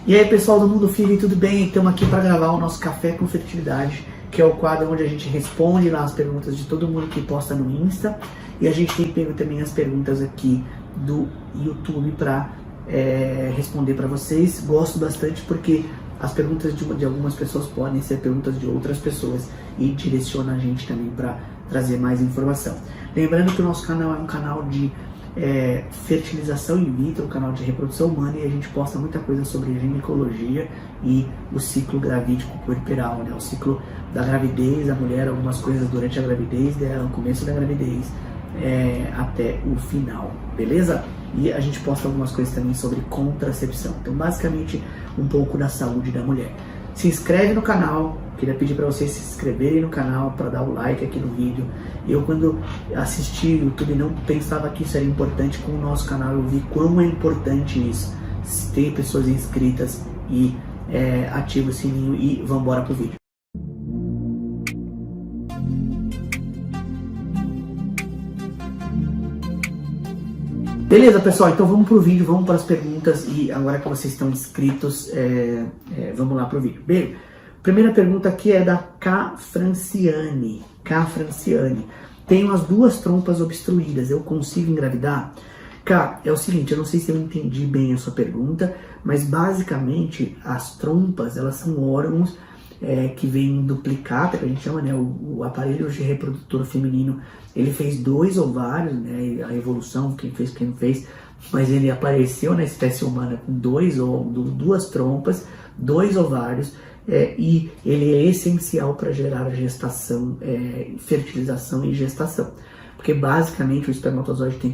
E aí pessoal do Mundo Firme, tudo bem? Estamos aqui para gravar o nosso Café com Fertilidade, que é o quadro onde a gente responde lá as perguntas de todo mundo que posta no Insta. E a gente tem pego também as perguntas aqui do YouTube para responder para vocês. Gosto bastante porque as perguntas de algumas pessoas podem ser perguntas de outras pessoas e direciona a gente também para trazer mais informação. Lembrando que o nosso canal é um canal de fertilização in vitro, um canal de reprodução humana, e a gente posta muita coisa sobre ginecologia e o ciclo gravídico puerperal, né? O ciclo da gravidez, a mulher, algumas coisas durante a gravidez dela, no começo da gravidez até o final, beleza? E a gente posta algumas coisas também sobre contracepção. Então, basicamente, um pouco da saúde da mulher. Se inscreve no canal, queria pedir para vocês se inscreverem no canal, para dar o like aqui no vídeo. Eu, quando assisti o YouTube, não pensava que isso era importante. Com o nosso canal, eu vi quão é importante isso, ter pessoas inscritas e ativa o sininho e vamos embora pro vídeo. Beleza, pessoal, então vamos pro vídeo, vamos para as perguntas, e agora que vocês estão inscritos, vamos lá pro vídeo. Bem, primeira pergunta aqui é da K. Franciane. Tenho as duas trompas obstruídas, eu consigo engravidar? K, é o seguinte, eu não sei se eu entendi bem a sua pergunta, mas basicamente as trompas, elas são órgãos que vem duplicata, que a gente chama, né, o aparelho de reprodutor feminino. Ele fez 2 ovários, né, a evolução, quem não fez, mas ele apareceu na espécie humana com 2 trompas, 2 ovários, e ele é essencial para gerar gestação, fertilização e gestação. Porque basicamente o espermatozoide tem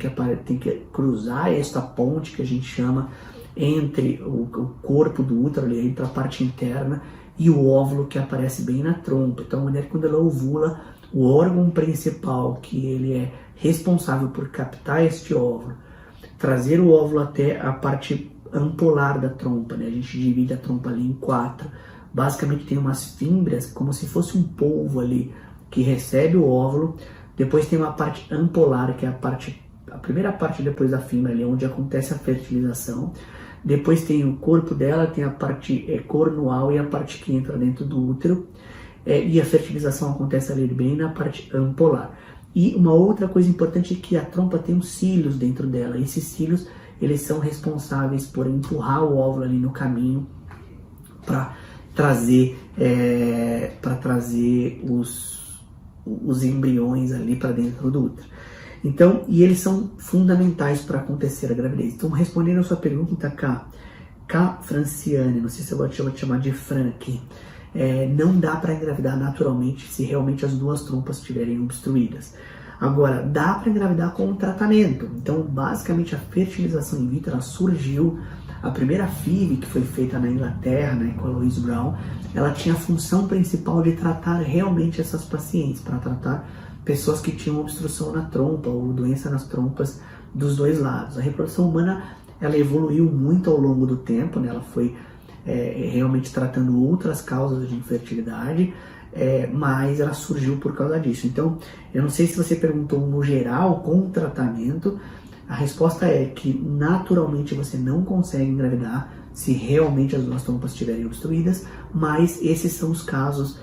que cruzar esta ponte que a gente chama entre o corpo do útero, ali, entre a parte interna e o óvulo, que aparece bem na trompa. Então a mulher, quando ela ovula, o órgão principal que ele é responsável por captar este óvulo, trazer o óvulo até a parte ampolar da trompa, né? A gente divide a trompa ali em 4. Basicamente tem umas fímbrias, como se fosse um polvo ali, que recebe o óvulo. Depois tem uma parte ampolar, que é a primeira parte depois da fímbria, ali onde acontece a fertilização. Depois tem o corpo dela, tem a parte cornual e a parte que entra dentro do útero. E a fertilização acontece ali bem na parte ampolar. E uma outra coisa importante é que a trompa tem os cílios dentro dela. Esses cílios, eles são responsáveis por empurrar o óvulo ali no caminho para trazer os embriões ali para dentro do útero. Então, e eles são fundamentais para acontecer a gravidez. Então, respondendo a sua pergunta, K. Franciane, não sei se eu vou te chamar de Frank, não dá para engravidar naturalmente se realmente as 2 trompas estiverem obstruídas. Agora, dá para engravidar com um tratamento. Então, basicamente, a fertilização in vitro surgiu. A primeira FIV, que foi feita na Inglaterra, né, com a Louise Brown, ela tinha a função principal de tratar realmente essas pacientes, para tratar pessoas que tinham obstrução na trompa ou doença nas trompas dos 2 lados. A reprodução humana, ela evoluiu muito ao longo do tempo, né? Ela foi realmente tratando outras causas de infertilidade, mas ela surgiu por causa disso. Então, eu não sei se você perguntou no geral, com tratamento. A resposta é que naturalmente você não consegue engravidar se realmente as 2 trompas estiverem obstruídas, mas esses são os casos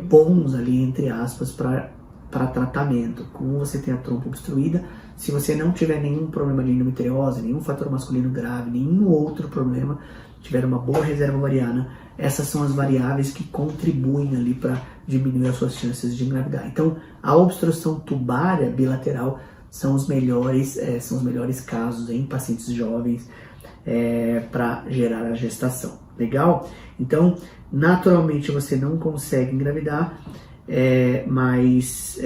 bons ali, entre aspas, para tratamento. Como você tem a trompa obstruída, se você não tiver nenhum problema de endometriose, nenhum fator masculino grave, nenhum outro problema, tiver uma boa reserva ovariana, essas são as variáveis que contribuem ali para diminuir as suas chances de engravidar. Então, a obstrução tubária bilateral são os melhores casos em pacientes jovens para gerar a gestação. Legal? Então, naturalmente você não consegue engravidar, mas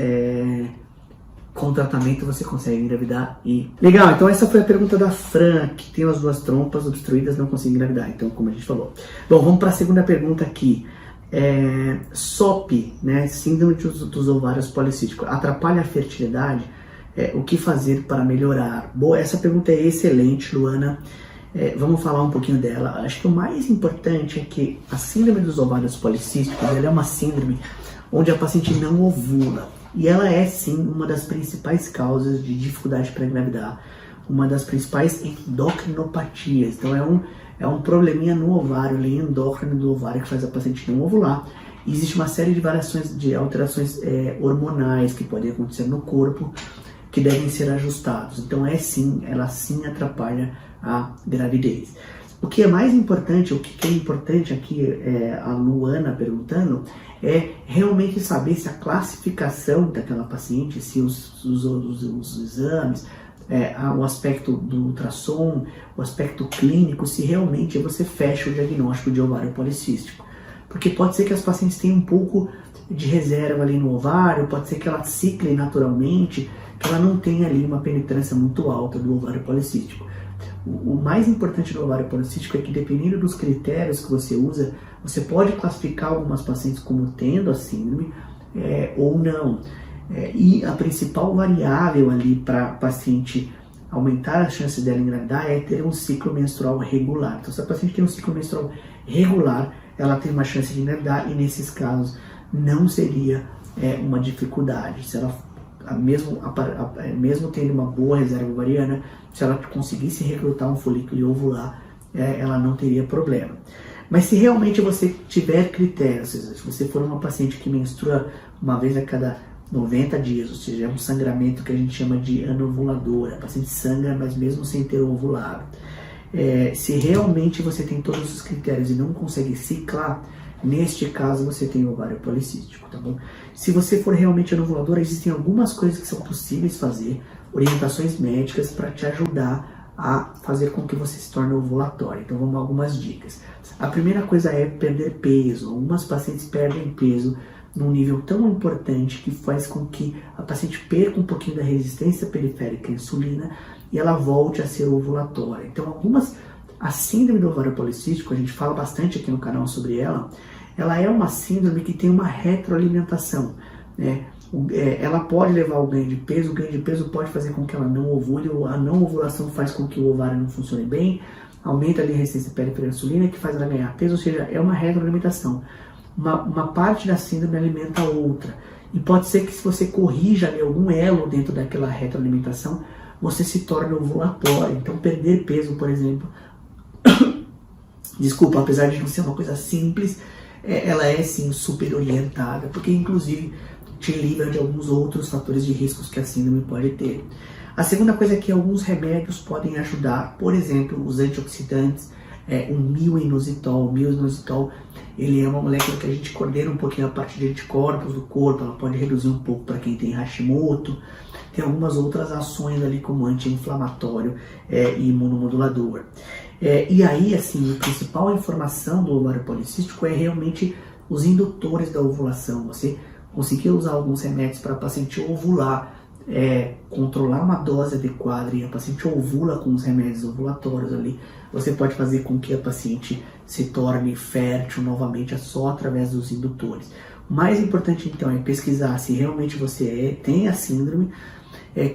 com tratamento você consegue engravidar. Legal, então essa foi a pergunta da Fran, que tem as 2 trompas obstruídas, não consegue engravidar, então, como a gente falou. Bom, vamos para a segunda pergunta aqui. SOP, né, síndrome dos ovários policísticos, atrapalha a fertilidade? O que fazer para melhorar? Boa, essa pergunta é excelente, Luana. Vamos falar um pouquinho dela. Acho que o mais importante é que a síndrome dos ovários policísticos, ela é uma síndrome onde a paciente não ovula. E ela é, sim, uma das principais causas de dificuldade para engravidar. Uma das principais endocrinopatias. Então, é um probleminha no ovário, ali endócrino do ovário, que faz a paciente não ovular. E existe uma série de variações, de alterações hormonais que podem acontecer no corpo, que devem ser ajustados. Então ela sim atrapalha a gravidez. O que é mais importante, o que é importante aqui, a Luana perguntando, é realmente saber se a classificação daquela paciente, se os exames, o aspecto do ultrassom, o aspecto clínico, se realmente você fecha o diagnóstico de ovário policístico. Porque pode ser que as pacientes tenham um pouco de reserva ali no ovário, pode ser que ela cicle naturalmente, que ela não tenha ali uma penetrância muito alta do ovário policístico. O mais importante do ovário policístico é que, dependendo dos critérios que você usa, você pode classificar algumas pacientes como tendo a síndrome ou não. E a principal variável ali para a paciente aumentar as chances dela engravidar é ter um ciclo menstrual regular. Então, se a paciente tem um ciclo menstrual regular, ela tem uma chance de engravidar, e nesses casos não seria uma dificuldade. Se ela, mesmo tendo uma boa reserva ovariana, se ela conseguisse recrutar um folículo e ovular, ela não teria problema. Mas se realmente você tiver critérios, se você for uma paciente que menstrua uma vez a cada 90 dias, ou seja, é um sangramento que a gente chama de anovuladora, a paciente sangra, mas mesmo sem ter ovulado. Se realmente você tem todos os critérios e não consegue ciclar, neste caso você tem ovário policístico, tá bom? Se você for realmente anovuladora, existem algumas coisas que são possíveis fazer, orientações médicas para te ajudar a fazer com que você se torne ovulatória. Então vamos a algumas dicas. A primeira coisa é perder peso. Algumas pacientes perdem peso num nível tão importante que faz com que a paciente perca um pouquinho da resistência periférica à insulina e ela volte a ser ovulatória. Então a síndrome do ovário policístico, a gente fala bastante aqui no canal sobre ela é uma síndrome que tem uma retroalimentação, né? Ela pode levar ao ganho de peso, o ganho de peso pode fazer com que ela não ovule, a não ovulação faz com que o ovário não funcione bem, aumenta ali a resistência periférica à insulina, que faz ela ganhar peso, ou seja, é uma retroalimentação. Uma parte da síndrome alimenta a outra, e pode ser que, se você corrija ali algum elo dentro daquela retroalimentação, você se torne ovulatório. Então perder peso, por exemplo, desculpa, apesar de não ser uma coisa simples, ela é sim super orientada, porque inclusive te livra de alguns outros fatores de riscos que a síndrome pode ter. A segunda coisa é que alguns remédios podem ajudar, por exemplo, os antioxidantes, o mioinositol. O mioinositol, ele é uma molécula que a gente coordena um pouquinho a parte de anticorpos do corpo, ela pode reduzir um pouco para quem tem Hashimoto. Tem algumas outras ações ali, como anti-inflamatório e imunomodulador. E aí, assim, a principal informação do ovário policístico é realmente os indutores da ovulação. Você conseguir usar alguns remédios para a paciente ovular, controlar uma dose adequada, e a paciente ovula com os remédios ovulatórios ali, você pode fazer com que a paciente se torne fértil novamente só através dos indutores. O mais importante, então, é pesquisar se realmente você tem a síndrome,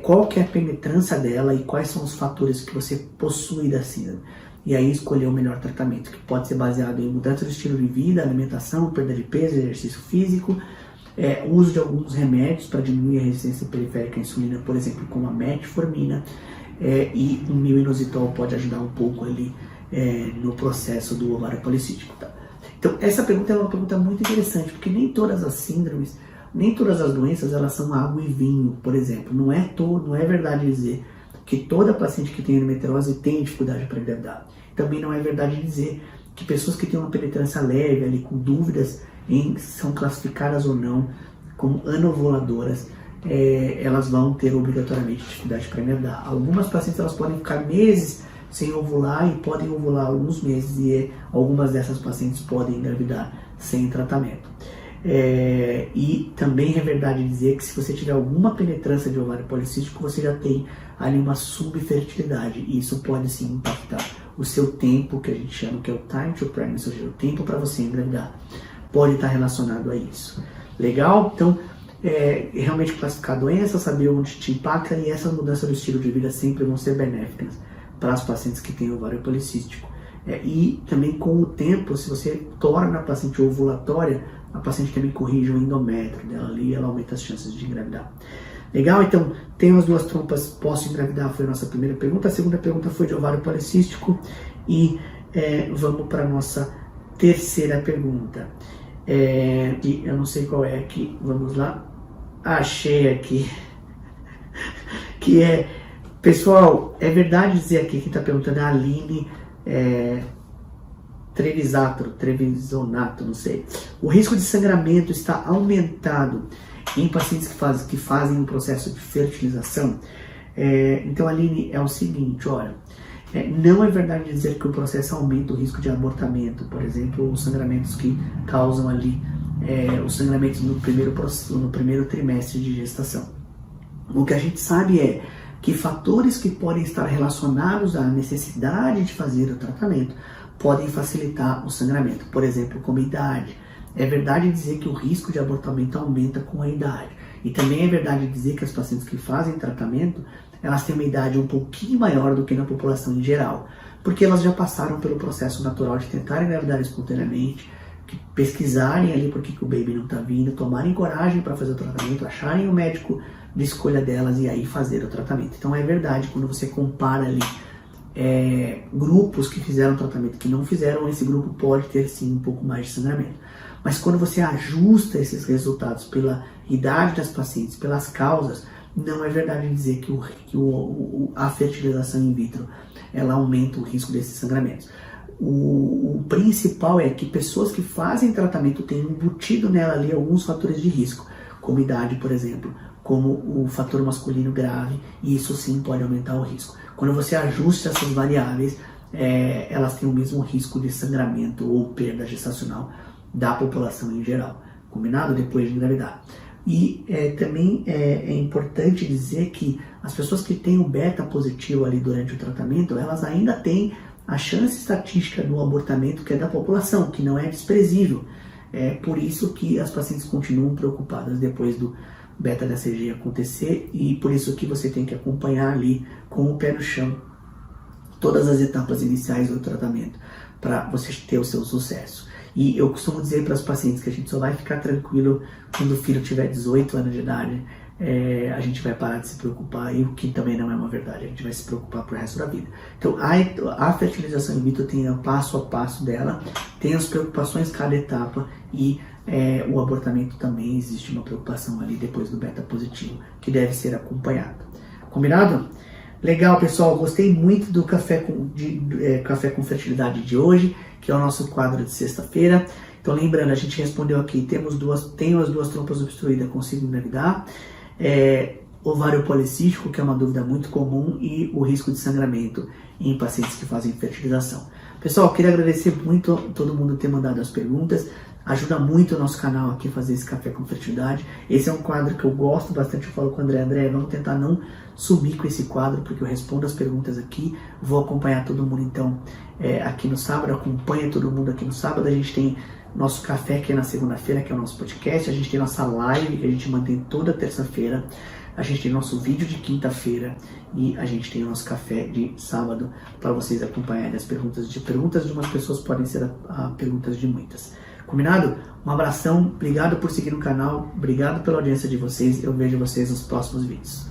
qual que é a penetrância dela e quais são os fatores que você possui da síndrome. E aí escolher o melhor tratamento, que pode ser baseado em mudança do estilo de vida, alimentação, perda de peso, exercício físico, uso de alguns remédios para diminuir a resistência periférica à insulina, por exemplo, como a metformina, e o mioinositol pode ajudar um pouco ali no processo do ovário policístico. Tá? Então, essa pergunta é uma pergunta muito interessante, porque nem todas as síndromes, nem todas as doenças, elas são água e vinho, por exemplo. Não é verdade dizer que toda paciente que tem endometriose tem dificuldade para engravidar. Também não é verdade dizer que pessoas que têm uma penetrância leve, ali, com dúvidas em são classificadas ou não como anovuladoras, elas vão ter obrigatoriamente dificuldade para engravidar. Algumas pacientes elas podem ficar meses sem ovular e podem ovular alguns meses, e algumas dessas pacientes podem engravidar sem tratamento. E também é verdade dizer que, se você tiver alguma penetrância de ovário policístico, você já tem ali uma subfertilidade, e isso pode sim impactar o seu tempo, que a gente chama que é o time to pregnancy, ou seja, o tempo para você engravidar, pode estar relacionado a isso. Legal? Então, realmente classificar a doença, saber onde te impacta, e essa mudança do estilo de vida sempre vão ser benéficas para as pacientes que têm ovário policístico. E também, com o tempo, se você torna a paciente ovulatória, a paciente também corrige o endométrio dela ali, e ela aumenta as chances de engravidar. Legal? Então, tenho as duas trompas, posso engravidar? Foi a nossa primeira pergunta. A segunda pergunta foi de ovário policístico, e vamos para a nossa terceira pergunta. Eu não sei qual é aqui, vamos lá. Achei aqui. Que pessoal, é verdade dizer aqui, quem está perguntando é a Aline Trevisonato, não sei. O risco de sangramento está aumentado em pacientes que fazem um processo de fertilização? Então, Aline, é o seguinte, olha, não é verdade dizer que o processo aumenta o risco de abortamento, por exemplo, os sangramentos que causam ali os sangramentos no primeiro trimestre de gestação. O que a gente sabe é que fatores que podem estar relacionados à necessidade de fazer o tratamento podem facilitar o sangramento, por exemplo, como idade. É verdade dizer que o risco de abortamento aumenta com a idade. E também é verdade dizer que as pacientes que fazem tratamento, elas têm uma idade um pouquinho maior do que na população em geral, porque elas já passaram pelo processo natural de tentar engravidar espontaneamente, pesquisarem ali por que o baby não está vindo, tomarem coragem para fazer o tratamento, acharem o médico de escolha delas e aí fazer o tratamento. Então é verdade, quando você compara ali grupos que fizeram tratamento que não fizeram, esse grupo pode ter sim um pouco mais de sangramento. Mas quando você ajusta esses resultados pela idade das pacientes, pelas causas, não é verdade dizer que a fertilização in vitro ela aumenta o risco desses sangramentos. O principal é que pessoas que fazem tratamento têm embutido nela ali alguns fatores de risco, como idade, por exemplo, como o fator masculino grave, e isso sim pode aumentar o risco. Quando você ajusta essas variáveis, elas têm o mesmo risco de sangramento ou perda gestacional da população em geral, combinado? Depois de engravidar. E também é importante dizer que as pessoas que têm o beta positivo ali durante o tratamento, elas ainda têm a chance estatística do abortamento que é da população, que não é desprezível. É por isso que as pacientes continuam preocupadas depois do beta-HCG acontecer, e por isso que você tem que acompanhar ali com o pé no chão todas as etapas iniciais do tratamento para você ter o seu sucesso. E eu costumo dizer para os pacientes que a gente só vai ficar tranquilo quando o filho tiver 18 anos de idade. A gente vai parar de se preocupar, e o que também não é uma verdade, a gente vai se preocupar pro resto da vida. Então a fertilização in vitro tem o passo a passo dela, tem as preocupações cada etapa, e o abortamento também existe uma preocupação ali depois do beta positivo, que deve ser acompanhado. Combinado? Legal, pessoal, gostei muito do Café com Fertilidade de hoje, que é o nosso quadro de sexta-feira. Então lembrando, a gente respondeu aqui, tenho as duas trompas obstruídas, consigo engravidar, ovário policístico, que é uma dúvida muito comum, e o risco de sangramento em pacientes que fazem fertilização. Pessoal, eu queria agradecer muito a todo mundo ter mandado as perguntas, ajuda muito o nosso canal aqui a fazer esse Café com Fertilidade. Esse é um quadro que eu gosto bastante, eu falo com o André, vamos tentar não sumir com esse quadro, porque eu respondo as perguntas aqui, vou acompanhar todo mundo então aqui no sábado, acompanha todo mundo aqui no sábado. A gente tem nosso café que é na segunda-feira, que é o nosso podcast, a gente tem nossa live que a gente mantém toda terça-feira, a gente tem nosso vídeo de quinta-feira e a gente tem o nosso café de sábado para vocês acompanharem as perguntas de umas pessoas, podem ser perguntas de muitas. Combinado? Um abração, obrigado por seguir o canal, obrigado pela audiência de vocês, eu vejo vocês nos próximos vídeos.